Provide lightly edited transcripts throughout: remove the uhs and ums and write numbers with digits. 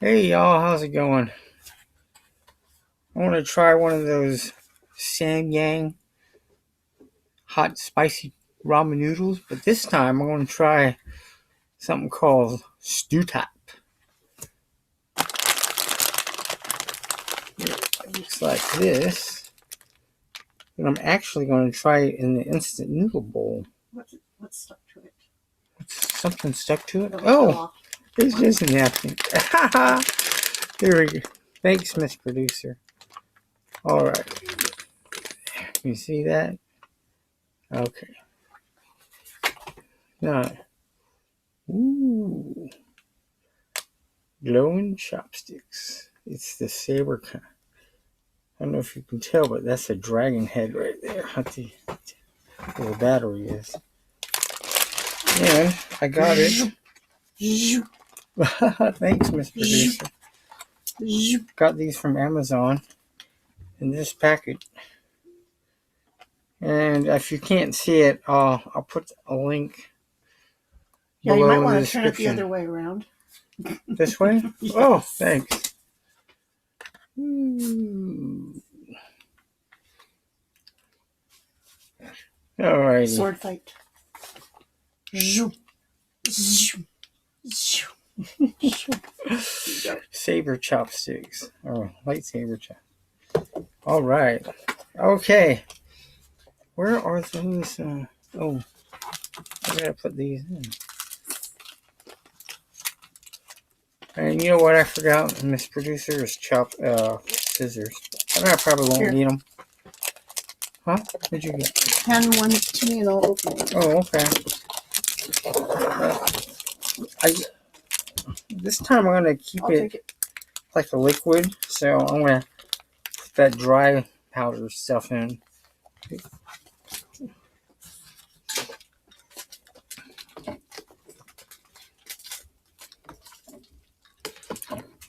Hey y'all, how's it going? I want to try one of those Samyang hot spicy ramen noodles, but this time I'm going to try something called stew type. It looks like this, but I'm actually going to try it in the instant noodle bowl. What's stuck to it? Something stuck to it? Oh, it's just a napkin. Here we go. Thanks, Miss Producer. All right. You see that? Okay. Now, ooh, glowing chopsticks. It's the saber kind. I don't know if you can tell, but that's a dragon head right there. Where the battery is. And I got it. Thanks, Miss Producer. Got these from Amazon in this packet. And if you can't see it, I'll put a link. Yeah, you might want to turn it the other way around. This way? Yes. Oh, thanks. Ooh. Alrighty. Sword fight. Saber chopsticks. Oh, lightsaber chop. Alright. Okay. Where are those? I gotta put these in. And you know what I forgot, Miss Producer, is scissors. I probably won't need them. Huh? What'd you get? Hand one to me and I'll open it. Oh, okay. This time I'm gonna keep it like a liquid, so I'm gonna put that dry powder stuff in.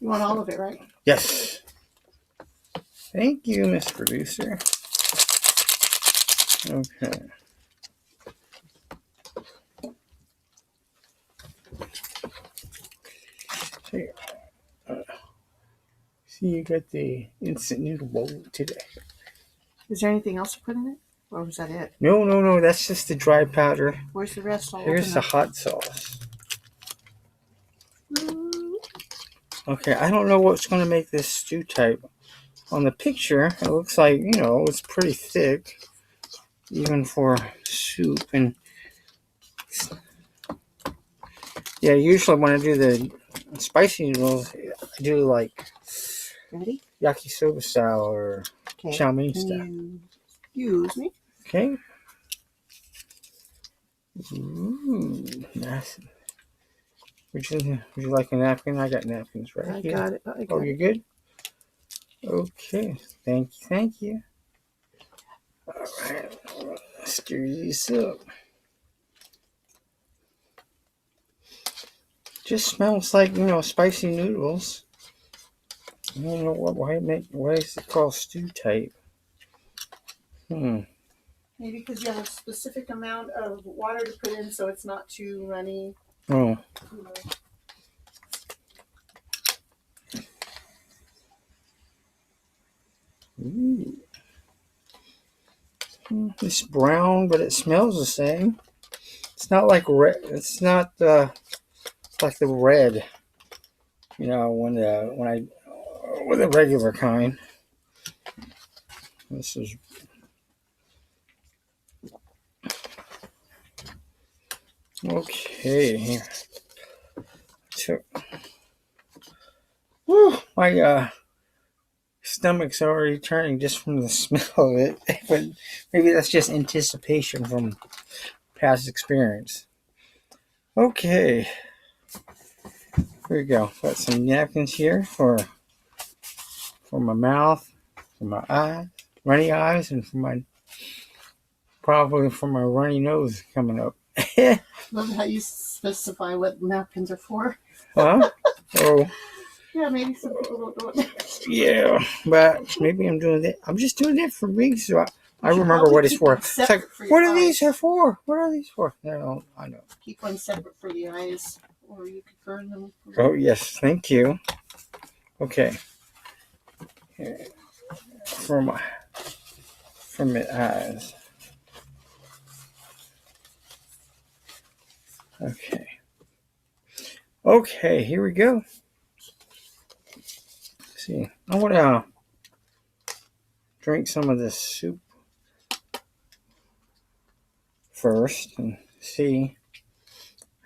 You want all of it, right? Yes. Thank you, Miss Producer. Okay. See, you got the instant noodle bowl today. Is there anything else to put in it? Or was that it? No. That's just the dry powder. Where's the rest? Here's the hot sauce. Okay, I don't know what's going to make this stew type. On the picture, it looks like, it's pretty thick, even for soup. And yeah, usually when I do the spicy noodles, I do like yakisoba style or chow mein style. Excuse me. Okay. Ooh, nice. Would you like a napkin? I got napkins right here. I got it. Oh, you're good? Okay. Thank you. All right. Let's stir these up. Just smells like, spicy noodles. I don't know why is it called stew type? Maybe because you have a specific amount of water to put in so it's not too runny. Oh. Ooh. It's brown, but it smells the same. It's not like red. It's not like the red. With the regular kind. This is. Okay, here. My stomach's already turning just from the smell of it. But maybe that's just anticipation from past experience. Okay. Here we go. Got some napkins here for my mouth, for my eyes, runny eyes, and probably for my runny nose coming up. Love how you specify what napkins are for. Huh? Oh. Yeah, maybe some people don't do it. Yeah, but maybe I'm doing that. I'm just doing that for me, so I remember what it's for. It's like, what are these for? What are these for? No, I know. Keep one separate for the eyes, or you could burn them. Oh, yes, thank you. Okay. From my eyes. Okay. Okay, here we go. Let's see. I want to drink some of this soup first and see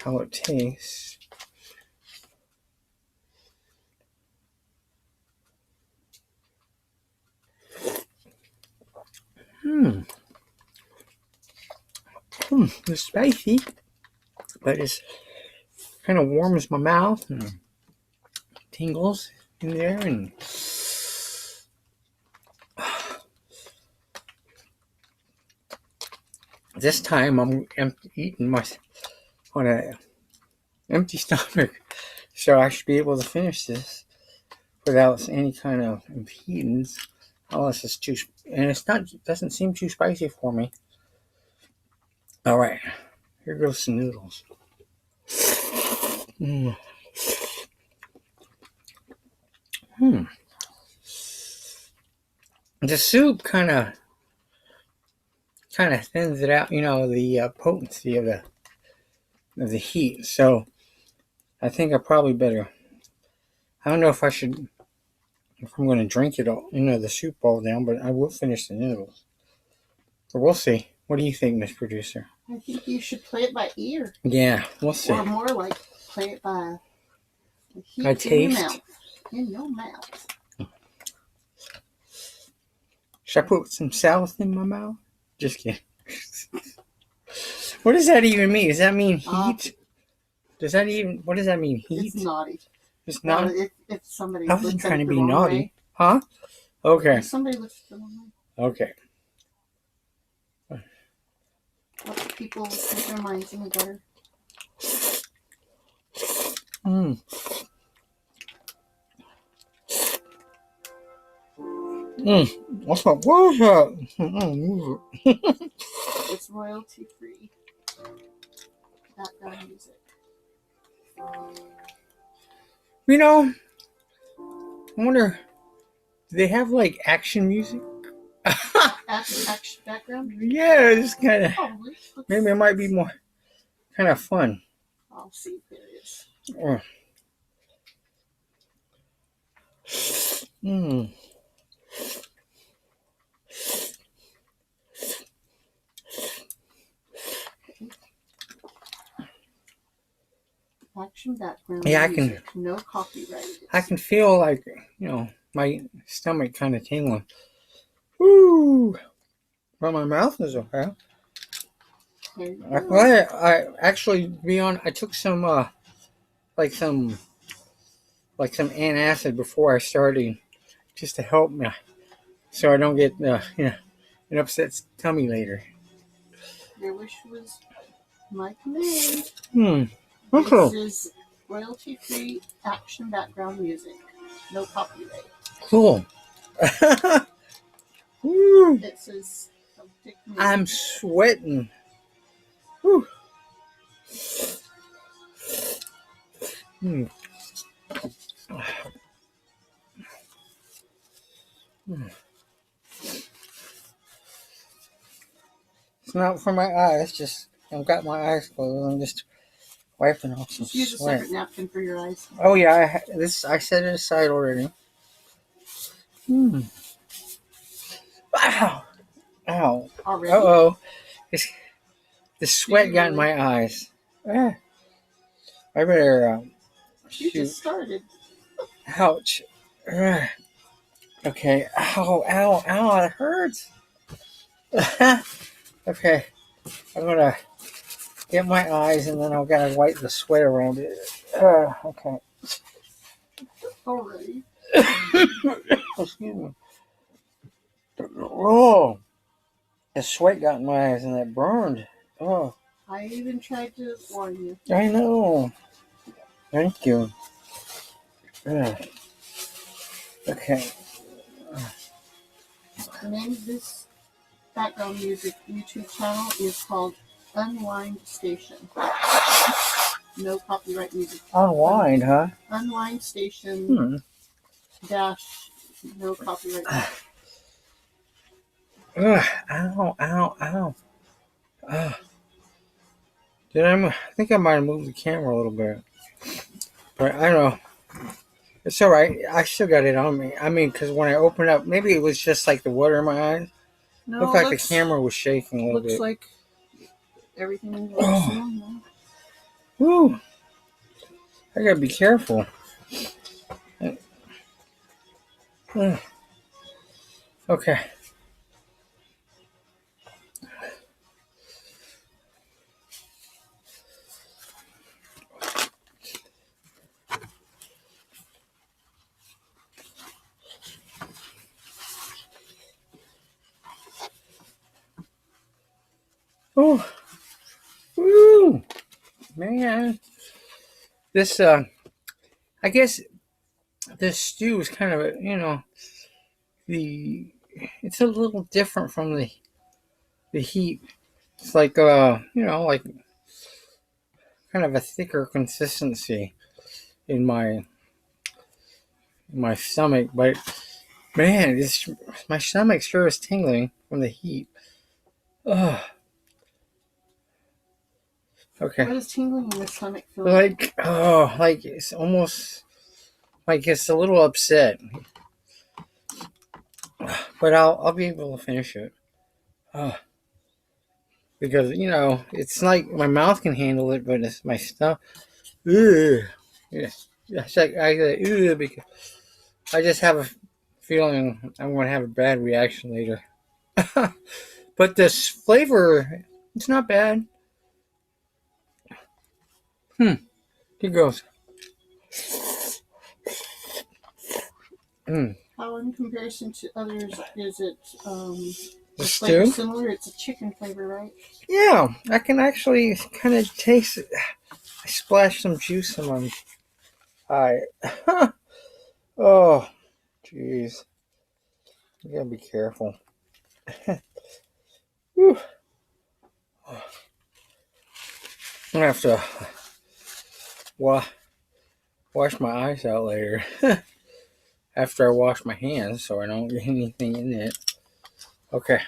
how it tastes. It's spicy, but it's kind of warms my mouth and tingles in there. And this time I'm eating on an empty stomach, so I should be able to finish this without any kind of impedance. Unless it's too, and doesn't seem too spicy for me. All right, here goes some noodles. Mm. The soup kind of thins it out, the potency of the heat. So I think I probably better. I don't know if I'm going to drink it all, the soup all down, but I will finish the noodles. But we'll see. What do you think, Miss Producer? I think you should play it by ear. Yeah, we'll see. Or more like play it by the heat I in taste. your mouth. In your mouth. Should I put some salad in my mouth? Just kidding. What does that even mean? Does that mean heat? What does that mean? Heat? It's naughty. It's not. If somebody I wasn't trying to be wrong naughty. way. Huh? Okay. If somebody looks at the wrong way. Okay. Let people put their minds in the gutter. What's up? What is that? It's royalty free. Background music. I wonder, do they have like action music? Action background? Yeah, it's kind of. Probably. Maybe it might be more kind of fun. I'll see if there is. Action background. Yeah, music. No copyright. I can feel like my stomach kind of tingling. Woo! Well, my mouth is okay. I actually, to be honest, I took some some antacid before I started, just to help me, so I don't get an upset tummy later. Your wish was my command. Okay. This is royalty-free action background music. No copyright. Cool. It says, I'm sweating. Whew. It's not for my eyes, just I've got my eyes closed. I'm just wiping off some just use sweat. a separate napkin for your eyes. Oh yeah, I set it aside already. Wow. Ow. Already? Uh-oh. The sweat got in my eyes. I better You just started. Ouch. Okay. Ow, ow, ow, it hurts. Okay. I'm gonna get my eyes and then I'm gonna wipe the sweat around it. Okay. Already. Excuse me. Oh, the sweat got in my eyes and it burned. Oh. I even tried to warn you. I know. Thank you. Okay. The name of this background music YouTube channel is called Unwind Station. No copyright music. Unwind, huh? Unwind Station. dash no copyright. Ow, ow, ow. I think I might have moved the camera a little bit. But I don't know. It's alright. I still got it on me. I mean, because when I opened up, maybe it was just like the water in my eyes. No, Looked like the camera was shaking a little looks bit. like everything looks normal. Woo! I gotta be careful. Okay. Oh, woo! Man. This, I guess this stew is kind of, it's a little different from the heat. It's like, like kind of a thicker consistency in my stomach. But man, my stomach sure is tingling from the heat. Ugh. Okay. What does tingling in the stomach feel like it's almost like it's a little upset. But I'll be able to finish it. Because it's like my mouth can handle it, but it's my stomach. Ugh. Yeah, it's like I go because I just have a feeling I'm going to have a bad reaction later. But this flavor, it's not bad. Here goes. How, in comparison to others, is it The flavor stew? similar? It's a chicken flavor, right? Yeah, I can actually kind of taste it. I splashed some juice in my eye. Oh, jeez. You gotta be careful. Whew. I'm gonna have to wash my eyes out later after I wash my hands so I don't get anything in it. Okay.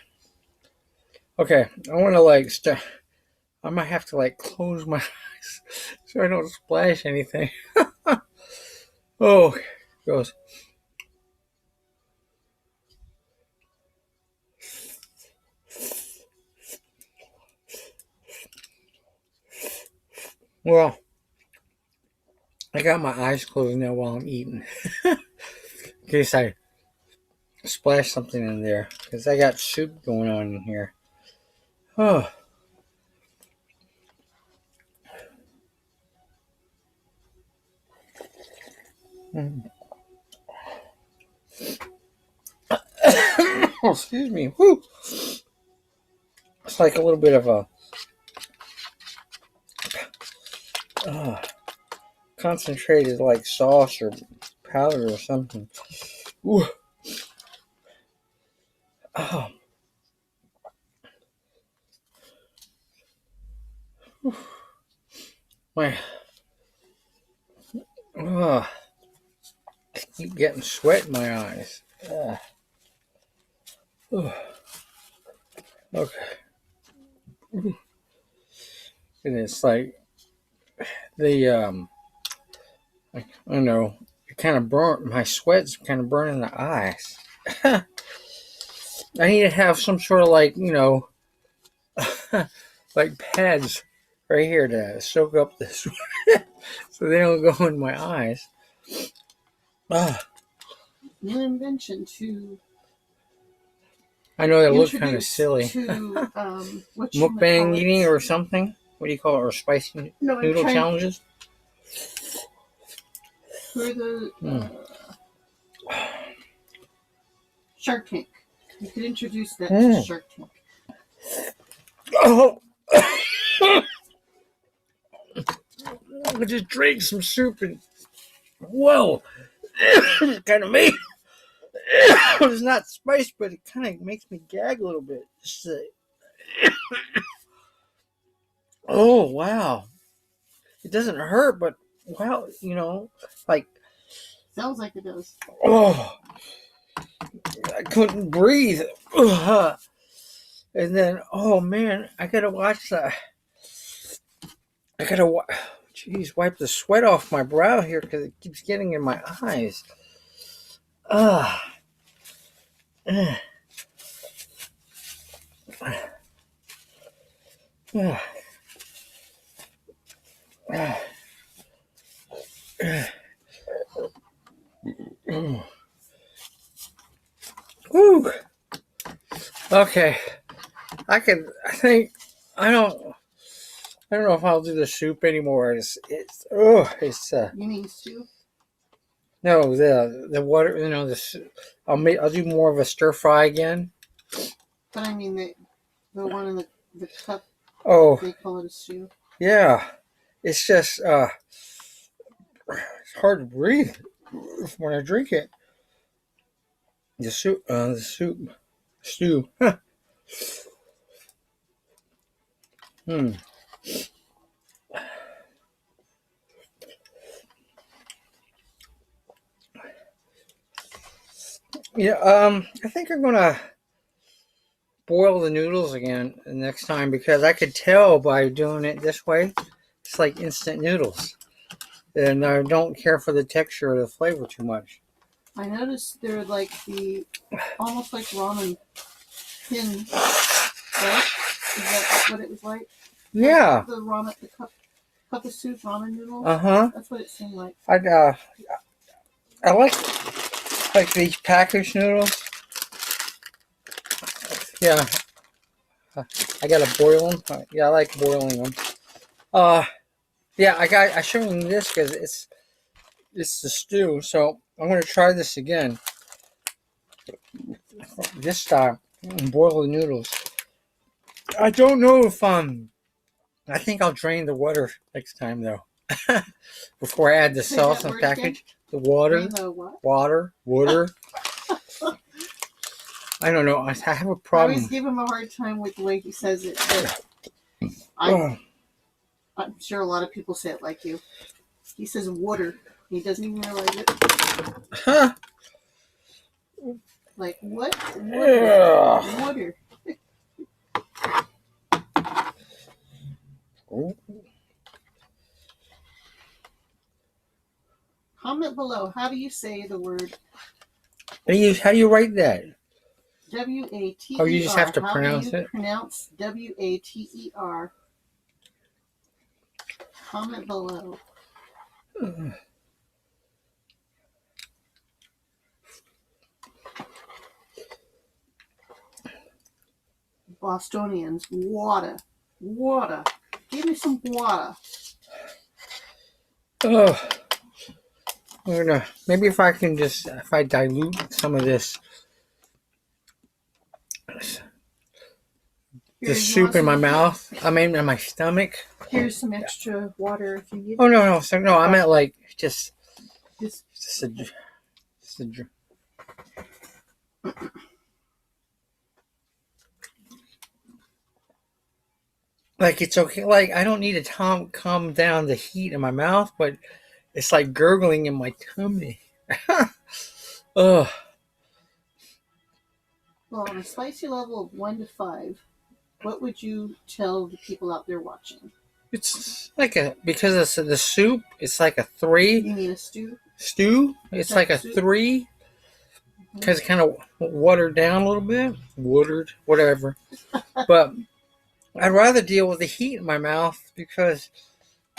I want to I might have to close my eyes so I don't splash anything. Oh, goes. Well, I got my eyes closed now while I'm eating. In case I splash something in there. Because I got soup going on in here. Oh. Oh, excuse me. Whew. It's like a little bit of a concentrated sauce or powder or something. Ooh. Oh. My I keep getting sweat in my eyes. Okay. And it's like the I don't know. It kind of burnt. My sweat's kind of burning the eyes. I need to have some sort of like pads right here to soak up the sweat so they don't go in my eyes. New invention to I know they look kind of silly. To Mukbang eating or something. What do you call it? Or spicy noodle challenges? For the Shark Tank. You could introduce that to Shark Tank. Oh! I just drank some soup and whoa! Kind of me. It's not spicy, but it kind of makes me gag a little bit. Oh wow! It doesn't hurt, but wow, like Sounds like it does. Oh, I couldn't breathe. Ugh. And then, oh man, I gotta watch that. I gotta, jeez, wipe the sweat off my brow here because it keeps getting in my eyes. Ah. Uh, uh, uh, uh, Woo. Okay. I think, I don't, I don't know if I'll do the soup anymore. You mean stew? No, the water, I'll do more of a stir fry again. But I mean the one in the cup. Oh, they call it a stew. Yeah. It's just, it's hard to breathe when I drink it. The stew. Huh. Hmm. Yeah, I think I'm gonna boil the noodles again next time because I could tell by doing it this way. It's like instant noodles. And I don't care for the texture or the flavor too much. I noticed they're like almost like ramen thin, right? Is that what it was like? Yeah. The ramen, the cup of soup ramen noodles. That's what it seemed like. I like these packaged noodles. Yeah, I gotta boil them. Yeah, I like boiling them. Yeah, I showed you this because it's the stew. So I'm gonna try this again. This time, boil the noodles. I don't know if I think I'll drain the water next time though. Before I add the sauce and package. The water. The what? Water. I don't know. I have a problem. I always give him a hard time with the way he says it. But I'm sure a lot of people say it like you. He says water. He doesn't even realize it. Huh? Like what? Water. Comment below. How do you say the word? How do you write that? W-A-T-E-R. Oh, you just have to pronounce it? Pronounce W-A-T-E-R. Comment below. Bostonians, water. Give me some water. Oh, maybe if I dilute some of this, the soup in my mouth. I mean, in my stomach. Here's some extra water if you need. Oh no! So no, I meant like just a like it's okay. Like I don't need to calm down the heat in my mouth, but it's like gurgling in my tummy. Ugh. Well, on a spicy level of 1 to 5, what would you tell the people out there watching? It's like because it's the soup. It's like a 3. You mean a stew? Stew. It's like a 3 because it kind of watered down a little bit. Whatever. But I'd rather deal with the heat in my mouth because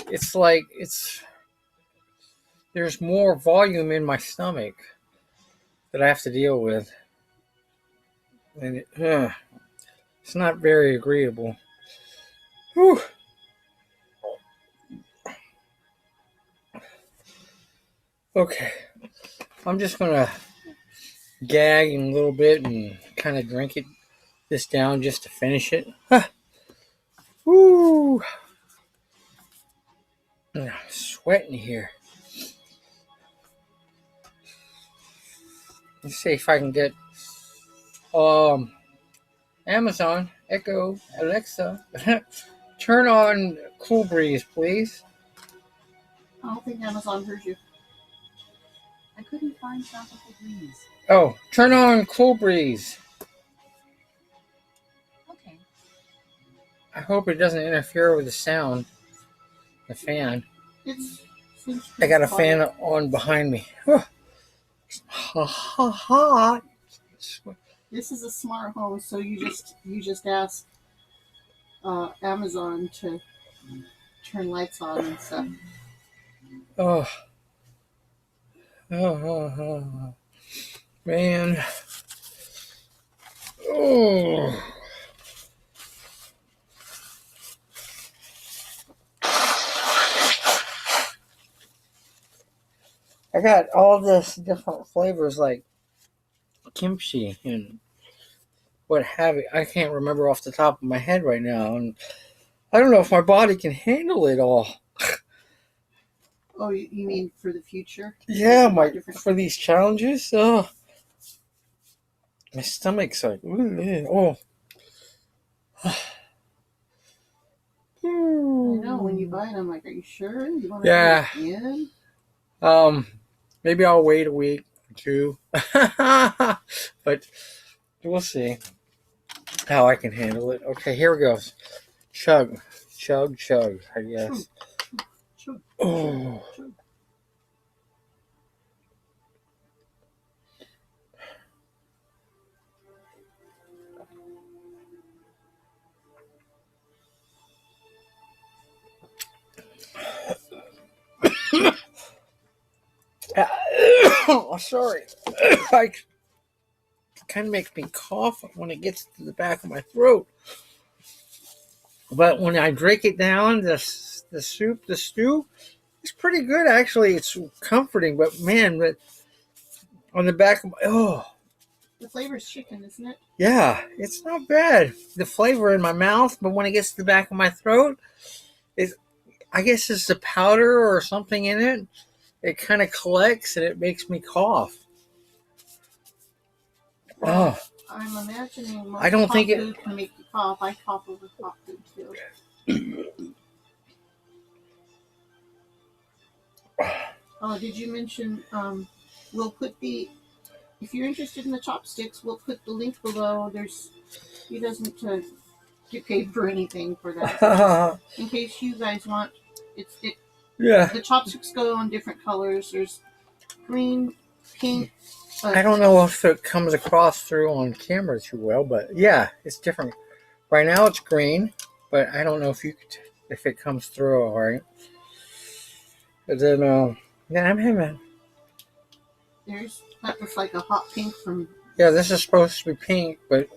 it's like there's more volume in my stomach that I have to deal with, and it's not very agreeable. Whew. Okay, I'm just gonna gag in a little bit and kind of drink this down just to finish it. Woo! I'm sweating here. Let's see if I can get Amazon Echo Alexa turn on Cool Breeze, please. I don't think Amazon heard you. Couldn't find tropical breeze. Oh, turn on Cool Breeze. Okay. I hope it doesn't interfere with the sound. The fan. It's seems I pretty got a quiet. fan on behind me. Ha ha ha. This is a smart home, so you just ask Amazon to turn lights on and stuff. Oh, oh, man. Oh. I got all this different flavors like kimchi and what have you. I can't remember off the top of my head right now, and I don't know if my body can handle it all. Oh, you mean for the future? Yeah, Different. for these challenges. Oh, my stomach's like, oh. I know when you buy it, I'm like, are you sure you want to Yeah. do it again? Maybe I'll wait a week or two, but we'll see how I can handle it. Okay, here we go. Chug, chug, chug. I guess. Chug, Oh. chug. Oh, sorry. I kind of makes me cough when it gets to the back of my throat. But when I drink it down, the soup, the stew, it's pretty good actually. It's comforting, but man, but on the back of my The flavor's chicken, isn't it? yeah, it's not bad. The flavor in my mouth, but when it gets to the back of my throat, I guess it's the powder or something in it. It kind of collects and it makes me cough. Well, Oh, I'm imagining most I don't hot think it. food can make you cough. I cough over hot food too. Oh, did you mention? We'll put if you're interested in the chopsticks, we'll put the link below. He doesn't get paid for anything for that. So in case you guys want, Yeah. the chopsticks go on different colors. There's green, pink. I don't know if it comes across through on camera too well, but yeah, it's different. Right now it's green, but I don't know if it comes through all right. And then, yeah, I'm having. That looks like a hot pink from. Yeah, this is supposed to be pink, but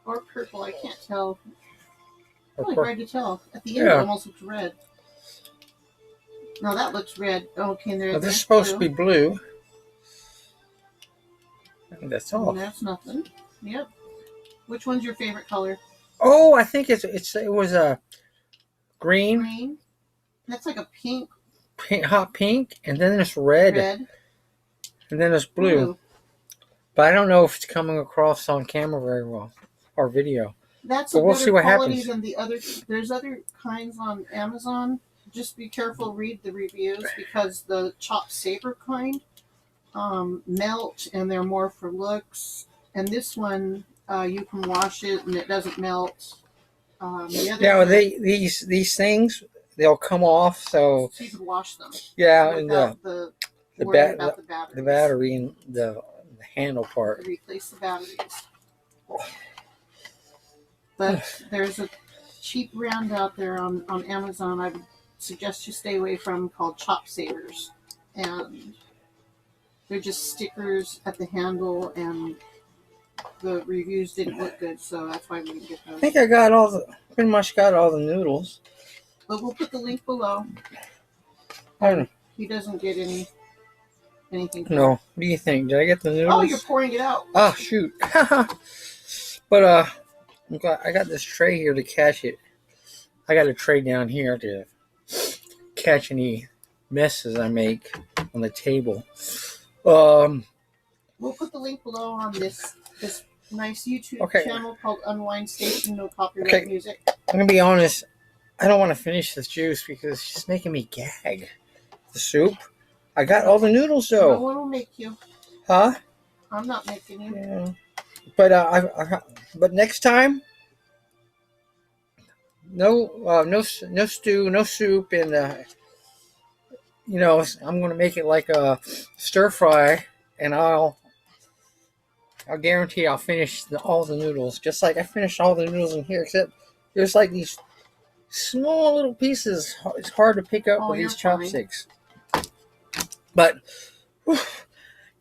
Or purple. I can't tell. or Really pur- hard to tell. At the end, it Yeah. almost looks red. No, that looks red. Okay, this is supposed to be blue. And that's all. And that's nothing. Yep. Which one's your favorite color? Oh, I think it was a green, Green. That's like a pink. hot pink, and then there's red, Red. and then there's blue. But I don't know if it's coming across on camera very well or video. That's But a we'll better see what quality happens. than the other. There's other kinds on Amazon. Just be careful. Read the reviews because the chopped saber kind melt and they're more for looks. And this one, you can wash it and it doesn't melt. These things they'll come off. So you can wash them. Yeah, and about the batteries. the battery and the handle part. Replace the batteries. But there's a cheap brand out there on Amazon I would suggest you stay away from called Chop Savers. And they're just stickers at the handle and the reviews didn't look good, so that's why we didn't get those. I think I pretty much got all the noodles. But we'll put the link below. I don't know. He doesn't get anything. No. What do you think? Did I get the noodles? Oh, you're pouring it out. Oh, shoot. But I got this tray here to catch it. I got a tray down here to catch any messes I make on the table. We'll put the link below on this nice YouTube Okay. channel called Unwind Station, no copyright music. I'm gonna be honest. I don't want to finish this juice because it's just making me gag. The soup. I got all the noodles No though. one will make you. Huh? I'm not making you. Yeah. But but next time, no stew, no soup, and I'm gonna make it like a stir fry, and I'll guarantee I'll finish all the noodles, just like I finished all the noodles in here, except there's like these small little pieces. It's hard to pick up Oh, with you're these fine. chopsticks. But whew,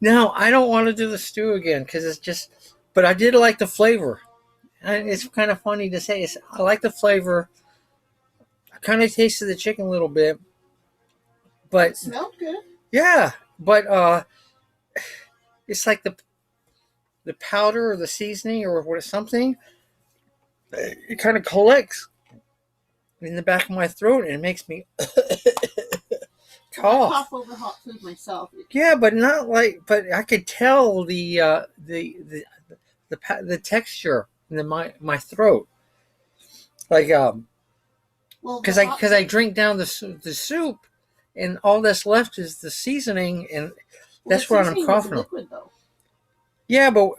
now I don't want to do the stew again because it's just. But I did like the flavor, and it's kind of funny to say. I like the flavor. I kind of tasted the chicken a little bit, It but smelled good. yeah, but it's like the powder or the seasoning or what something. It kind of collects in the back of my throat and it makes me I cough. cough over hot food myself. Yeah, but not like. But I could tell the texture in my throat, like Well, because the hot I drink down the soup, and all that's left is the seasoning, and well, that's the what I'm seasoning coughing was on. liquid though. Yeah, but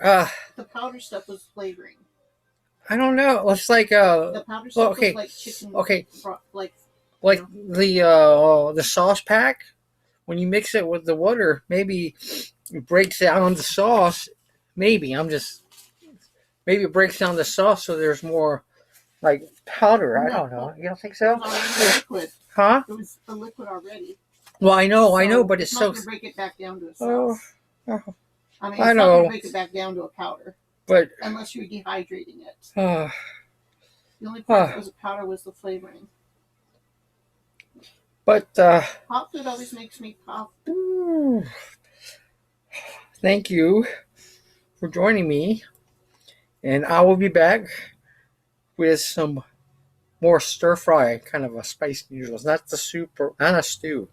The powder stuff was flavoring. I don't know. It's like The powder stuff okay, was like chicken. okay, Like like the sauce pack. When you mix it with the water, maybe it breaks down the sauce. Maybe maybe it breaks down the sauce so there's more like powder. I don't know. You don't think it so? was already liquid. Huh? It was a liquid already. Well, I know, So but it's not so. going to break it back down to a Oh, sauce. oh, I mean, I it's not going know. to break it back down to a powder but unless you're dehydrating it. uh, The only part that was a powder was the flavoring. but Hot food always makes me cough. thank you for joining me, and I will be back with some more stir fry, kind of a spiced noodles, not the soup or not a stew.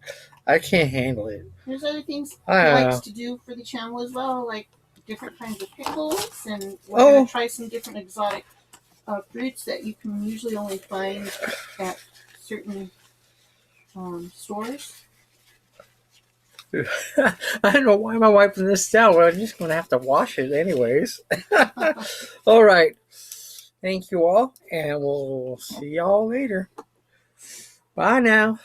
I can't handle it. There's other things he I don't likes know. to do for the channel as well, like different kinds of pickles, and we're Oh. going to try some different exotic fruits that you can usually only find at certain stores. I don't know why am I wiping this down. Well, I'm just going to have to wash it anyways. All right. Thank you all, and we'll see y'all later. Bye now.